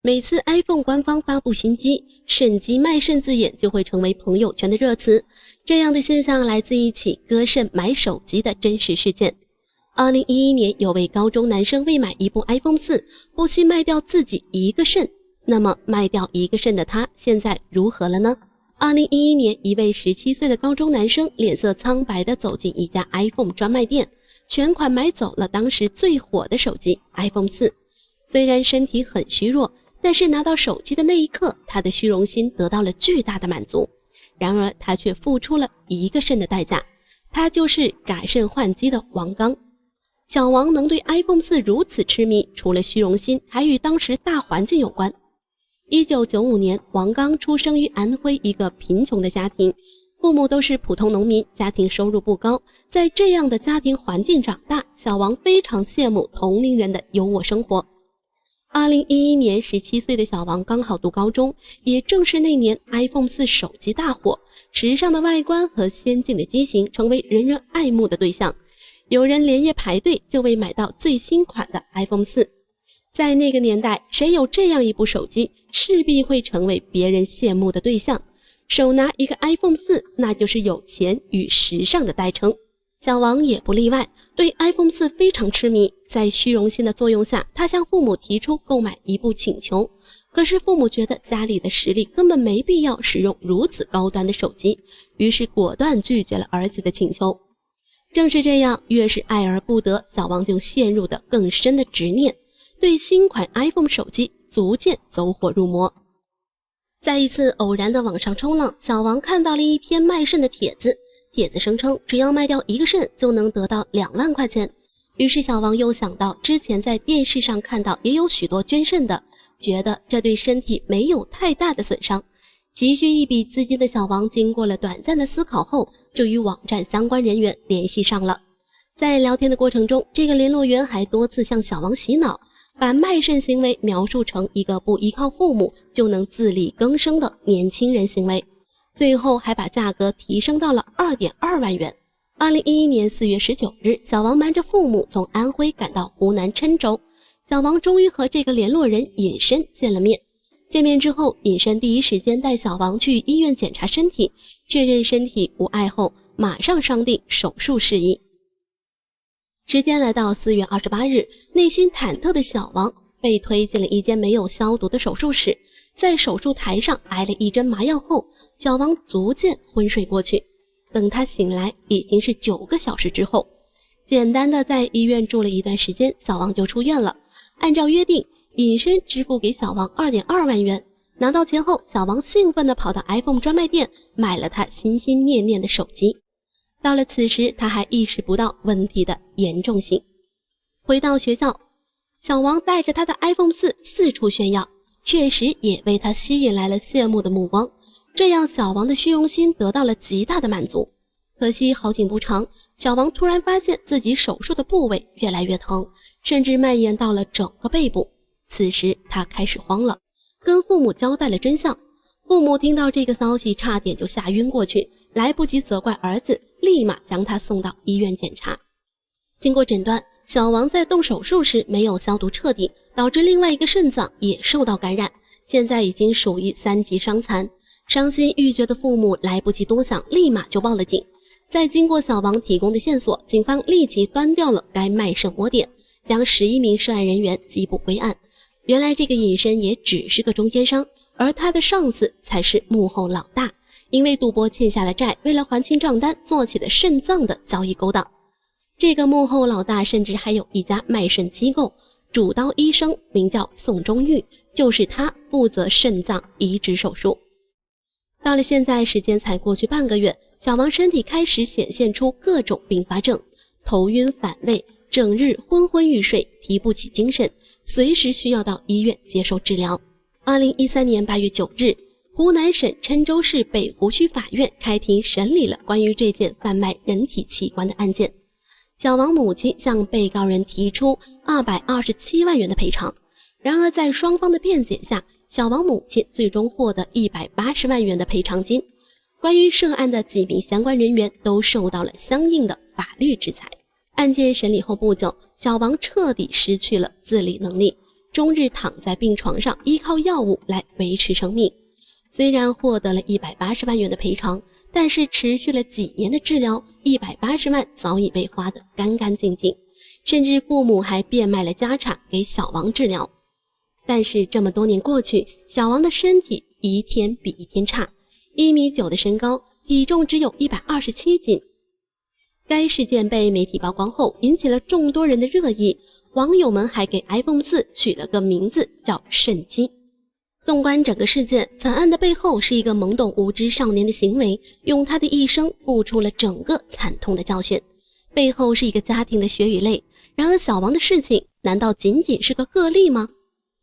每次 iPhone 官方发布新机，肾机卖肾字眼就会成为朋友圈的热词。这样的现象来自一起割肾买手机的真实事件。2011年，有位高中男生为买一部 iPhone 4，不惜卖掉自己一个肾。那么卖掉一个肾的他，现在如何了呢？2011年，一位17岁的高中男生脸色苍白地走进一家 iPhone 专卖店，全款买走了当时最火的手机 iPhone 4。虽然身体很虚弱，但是拿到手机的那一刻，他的虚荣心得到了巨大的满足。然而他却付出了一个肾的代价，他就是改肾换机的王刚。小王能对 iPhone 4如此痴迷，除了虚荣心，还与当时大环境有关。1995年，王刚出生于安徽一个贫穷的家庭，父母都是普通农民，家庭收入不高。在这样的家庭环境长大，小王非常羡慕同龄人的优渥生活。2011年，17岁的小王刚好读高中，也正是那年 iPhone 4手机大火，时尚的外观和先进的机型成为人人爱慕的对象，有人连夜排队就为买到最新款的 iPhone 4。在那个年代，谁有这样一部手机，势必会成为别人羡慕的对象。手拿一个 iPhone 4，那就是有钱与时尚的代称。小王也不例外，对 iPhone 4非常痴迷。在虚荣心的作用下，他向父母提出购买一部请求。可是父母觉得家里的实力根本没必要使用如此高端的手机，于是果断拒绝了儿子的请求。正是这样，越是爱而不得，小王就陷入的更深的执念，对新款 iPhone 手机逐渐走火入魔。在一次偶然的网上冲浪，小王看到了一篇卖肾的帖子，帖子声称只要卖掉一个肾就能得到2万块钱。于是小王又想到之前在电视上看到也有许多捐肾的，觉得这对身体没有太大的损伤。急需一笔资金的小王经过了短暂的思考后，就与网站相关人员联系上了。在聊天的过程中，这个联络员还多次向小王洗脑，把卖肾行为描述成一个不依靠父母就能自力更生的年轻人行为，最后还把价格提升到了 2.2 万元。2011年4月19日，小王瞒着父母从安徽赶到湖南郴州。小王终于和这个联络人尹申见了面。见面之后，尹申第一时间带小王去医院检查身体，确认身体无碍后，马上商定手术事宜。时间来到4月28日，内心忐忑的小王被推进了一间没有消毒的手术室，在手术台上挨了一针麻药后，小王逐渐昏睡过去。等他醒来，已经是9个小时之后。简单的在医院住了一段时间，小王就出院了。按照约定，尹申支付给小王 2.2 万元。拿到钱后，小王兴奋地跑到 iPhone 专卖店买了他心心念念的手机。到了此时，他还意识不到问题的严重性。回到学校，小王带着他的 iPhone 4四处炫耀，确实也为他吸引来了羡慕的目光。这样小王的虚荣心得到了极大的满足。可惜好景不长，小王突然发现自己手术的部位越来越疼，甚至蔓延到了整个背部。此时他开始慌了，跟父母交代了真相。父母听到这个消息差点就吓晕过去，来不及责怪儿子，立马将他送到医院检查。经过诊断，小王在动手术时没有消毒彻底，导致另外一个肾脏也受到感染，现在已经属于3级伤残。伤心欲绝的父母来不及多想，立马就报了警。在经过小王提供的线索，警方立即端掉了该卖肾窝点，将11名涉案人员缉捕归案。原来这个尹申也只是个中间商，而他的上司才是幕后老大，因为赌博欠下了债，为了还清账单做起了肾脏的交易勾当。这个幕后老大甚至还有一家卖肾机构，主刀医生名叫宋忠玉，就是他负责肾脏移植手术。到了现在，时间才过去半个月，小王身体开始显现出各种并发症，头晕反胃，整日昏昏欲睡，提不起精神，随时需要到医院接受治疗。2013年8月9日，湖南省郴州市北湖区法院开庭审理了关于这件贩卖人体器官的案件。小王母亲向被告人提出227万元的赔偿，然而在双方的辩解下，小王母亲最终获得180万元的赔偿金。关于涉案的几名相关人员都受到了相应的法律制裁。案件审理后不久，小王彻底失去了自理能力，终日躺在病床上，依靠药物来维持生命。虽然获得了180万元的赔偿，但是持续了几年的治疗，180万早已被花得干干净净，甚至父母还变卖了家产给小王治疗。但是这么多年过去，小王的身体一天比一天差，1.9米的身高，体重只有127斤。该事件被媒体曝光后，引起了众多人的热议，网友们还给 iPhone 4取了个名字叫肾机。纵观整个事件，惨案的背后是一个懵懂无知少年的行为，用他的一生付出了整个惨痛的教训，背后是一个家庭的血与泪。然而小王的事情难道仅仅是个个例吗？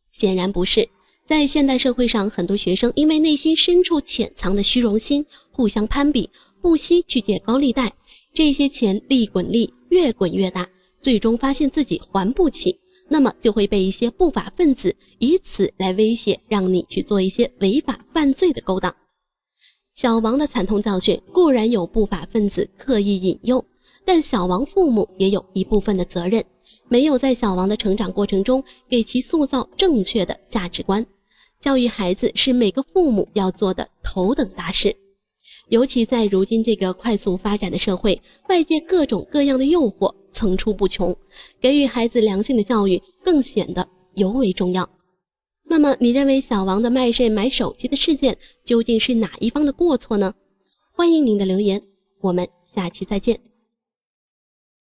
显然不是。在现代社会上，很多学生因为内心深处潜藏的虚荣心，互相攀比，不惜去借高利贷，这些钱利滚利，越滚越大，最终发现自己还不起，那么就会被一些不法分子以此来威胁，让你去做一些违法犯罪的勾当。小王的惨痛教训固然有不法分子刻意引诱，但小王父母也有一部分的责任，没有在小王的成长过程中给其塑造正确的价值观。教育孩子是每个父母要做的头等大事，尤其在如今这个快速发展的社会，外界各种各样的诱惑层出不穷，给予孩子良性的教育更显得尤为重要。那么你认为小王的卖肾买手机的事件究竟是哪一方的过错呢？欢迎您的留言，我们下期再见。